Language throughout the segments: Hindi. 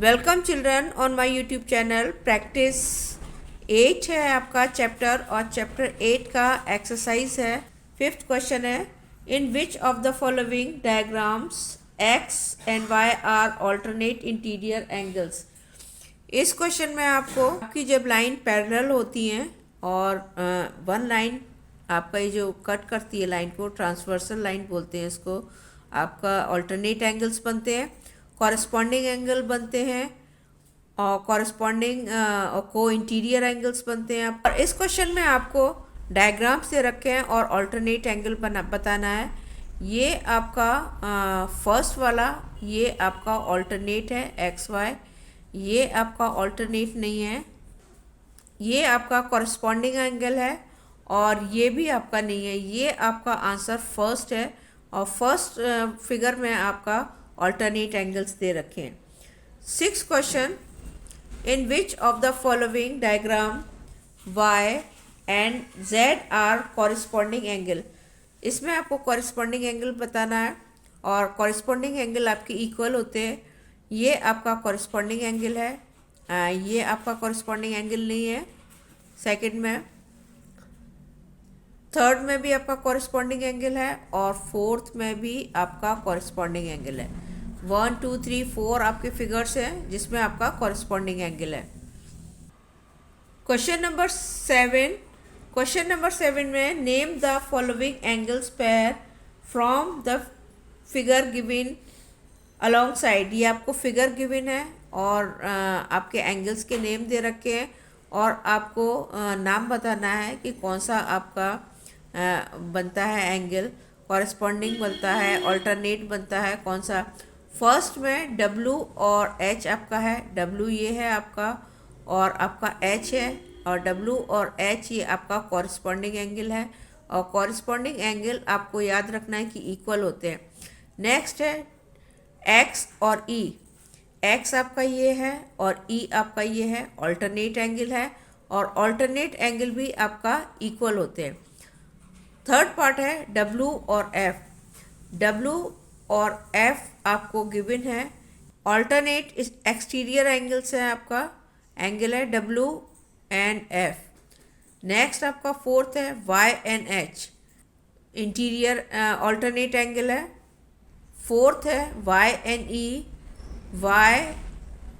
Welcome children on my YouTube channel. Practice 8 है आपका चैप्टर, और चैप्टर 8 का एक्सरसाइज है। 5th क्वेश्चन है, in which of the following diagrams X and Y are alternate interior angles. इस क्वेश्चन में आपकी जब लाइन पैरेलल होती हैं और वन लाइन आपका ये जो कट करती है लाइन को, ट्रांसवर्सल लाइन बोलते हैं इसको, आपका ऑल्टरनेट एंगल्स बनते हैं, कॉरेस्पॉन्डिंग एंगल बनते हैं और कॉरेस्पॉन्डिंग को इंटीरियर एंगल्स बनते हैं। और इस क्वेश्चन में आपको डायग्राम से रखे हैं और ऑल्टरनेट एंगल बताना है। ये आपका फर्स्ट वाला, ये आपका ऑल्टरनेट है एक्स वाई, ये आपका ऑल्टरनेट नहीं है, ये आपका कॉरेस्पॉन्डिंग एंगल है और ये भी आपका नहीं है। ये आपका आंसर फर्स्ट है और फर्स्ट फिगर में आपका ऑल्टरनेट एंगल्स दे रखे हैं। 6th question, in which of the following diagram y and z are corresponding angle. इसमें आपको कॉरेस्पॉन्डिंग एंगल बताना है और कॉरेस्पॉन्डिंग एंगल आपके इक्वल होते हैं। ये आपका कॉरेस्पॉन्डिंग एंगल है, ये आपका कॉरेस्पॉन्डिंग एंगल नहीं है। सेकंड में, थर्ड में भी आपका कॉरेस्पॉन्डिंग एंगल है और फोर्थ में भी आपका कॉरेस्पॉन्डिंग एंगल है। 1 2 3 4 आपके फिगर्स हैं जिसमें आपका कॉरेस्पॉन्डिंग एंगल है। क्वेश्चन नंबर 7 में, name the following angles pair from the figure given along side. ये आपको फिगर गिवन है और आपके एंगल्स के नेम दे रखे हैं और आपको नाम बताना है कि कौन सा आपका बनता है एंगल, कॉरेस्पॉन्डिंग बनता है, ऑल्टरनेट बनता है, कौन सा। फर्स्ट में W और H आपका है, W ये है आपका और आपका H है, और W और H ये आपका कॉरेस्पॉन्डिंग एंगल है और कॉरेस्पॉन्डिंग एंगल आपको याद रखना है कि इक्वल होते हैं। नेक्स्ट है X और E। X आपका ये है और E आपका ये है, ऑल्टरनेट एंगल है और ऑल्टरनेट एंगल भी आपका इक्वल होते हैं। थर्ड पार्ट है W और F। W और F आपको गिवन है, ऑल्टरनेट एक्सटीरियर एंगल्स है, आपका एंगल है W एंड F। नेक्स्ट आपका फोर्थ है Y and H, interior alternate angle है। फोर्थ है Y and E। Y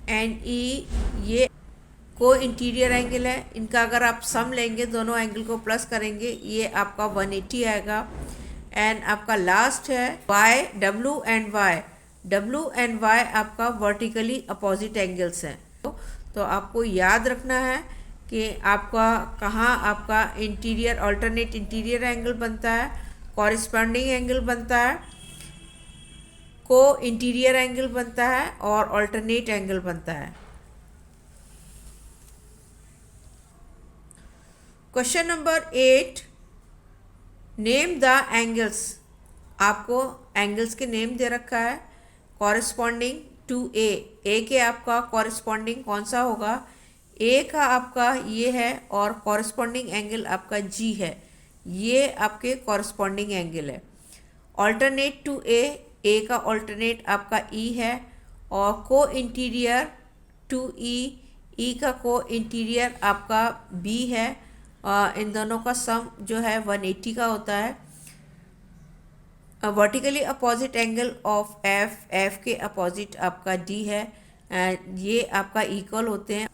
and E ये को इंटीरियर एंगल है। इनका अगर आप सम लेंगे, दोनों एंगल को प्लस करेंगे, ये आपका 180 आएगा। एंड आपका लास्ट है W एंड Y आपका वर्टिकली अपोजिट एंगल्स हैं। तो आपको याद रखना है कि आपका कहाँ आपका इंटीरियर ऑल्टरनेट इंटीरियर एंगल बनता है, कॉरेस्पॉन्डिंग एंगल बनता है, को इंटीरियर एंगल बनता है और ऑल्टरनेट एंगल बनता है। Question number 8, name the angles. आपको एंगल्स के नेम दे रखा है कॉरेस्पॉन्डिंग टू ए के आपका कॉरेस्पॉन्डिंग कौन सा होगा, ए का आपका ये है और कॉरेस्पॉन्डिंग एंगल आपका जी है, ये आपके कॉरेस्पॉन्डिंग एंगल है। ऑल्टरनेट टू ए का ऑल्टरनेट आपका ई है और को इंटीरियर टू ई का को इंटीरियर आपका बी है। इन दोनों का सम जो है 180 का होता है। Vertically opposite angle of F के अपोजिट आपका डी है, ये आपका इक्वल होते हैं।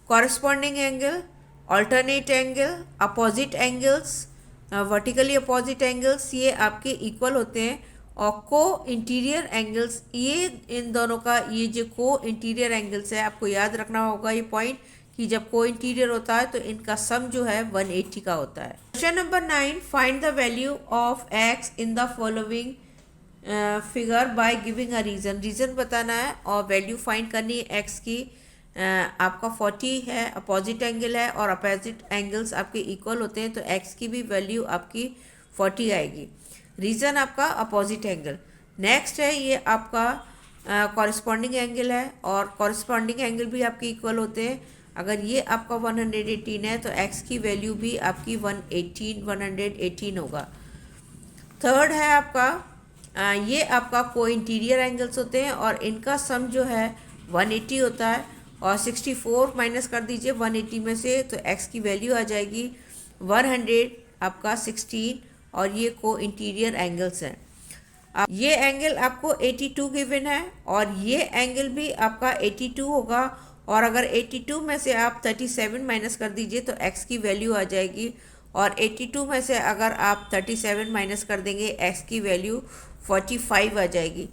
Corresponding angle, alternate angle, opposite angles, vertically opposite angles ये आपके इक्वल होते हैं। और को इंटीरियर एंगल्स, ये इन दोनों का ये जो को इंटीरियर एंगल्स है, आपको याद रखना होगा ये पॉइंट कि जब को इंटीरियर होता है तो इनका सम जो है 180 का होता है। Question number 9, find the value of x in the following figure by giving a reason. Reason बताना है और वैल्यू फाइंड करनी है x की। आपका 40 है, अपोजिट एंगल है और अपोजिट एंगल्स आपके इक्वल होते हैं, तो x की भी वैल्यू आपकी 40 आएगी। रीज़न आपका अपोजिट एंगल। नेक्स्ट है ये आपका कॉरेस्पॉन्डिंग एंगल है और कॉरेस्पॉन्डिंग एंगल भी आपके इक्वल होते हैं। अगर ये आपका 118 है तो x की वैल्यू भी आपकी 118 होगा। थर्ड है आपका ये आपका को इंटीरियर एंगल्स होते हैं और इनका सम जो है 180 होता है, और 64 माइनस कर दीजिए 180 में से, तो x की वैल्यू आ जाएगी 100 आपका 16, और ये को इंटीरियर एंगल्स हैं। ये एंगल आपको 82 गिवन है, और ये एंगल भी आपका 82 होगा, और अगर 82 में से आप 37 माइनस कर दीजिए तो x की वैल्यू आ जाएगी, और 82 में से अगर आप 37 माइनस कर देंगे x की वैल्यू 45 आ जाएगी।